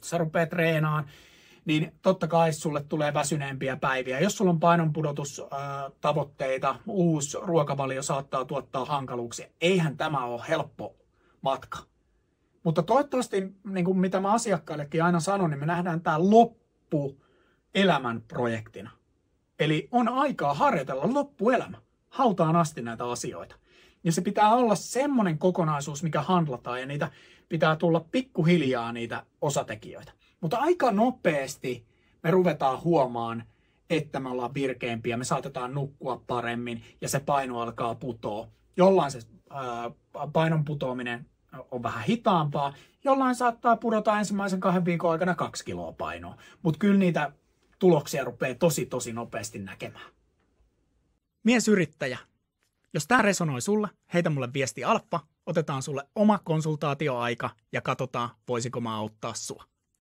sä rupeat treenaan, niin totta kai sulle tulee väsyneempiä päiviä. Jos sulla on painonpudotustavoitteita, uusi ruokavalio saattaa tuottaa hankaluuksia. Eihän tämä ole helppo matka. Mutta toivottavasti, niin kuin mitä mä asiakkaillekin aina sanon, niin me nähdään tämä loppuelämän projektina. Eli on aikaa harjoitella loppuelämä, hautaan asti näitä asioita. Ja se pitää olla semmoinen kokonaisuus, mikä handlataan, ja niitä pitää tulla pikkuhiljaa niitä osatekijöitä. Mutta aika nopeasti me ruvetaan huomaan, että me ollaan virkeämpiä, me saatetaan nukkua paremmin, ja se paino alkaa putoa. Jollain se painon putoaminen on vähän hitaampaa, jollain saattaa pudota ensimmäisen 2 viikon aikana 2 kiloa painoa. Mutta kyllä niitä tuloksia rupeaa tosi nopeasti näkemään. Miesyrittäjä. Jos tämä resonoi sulle, heitä mulle viesti alfa, otetaan sulle oma konsultaatioaika ja katsotaan, voisiko mä auttaa sua.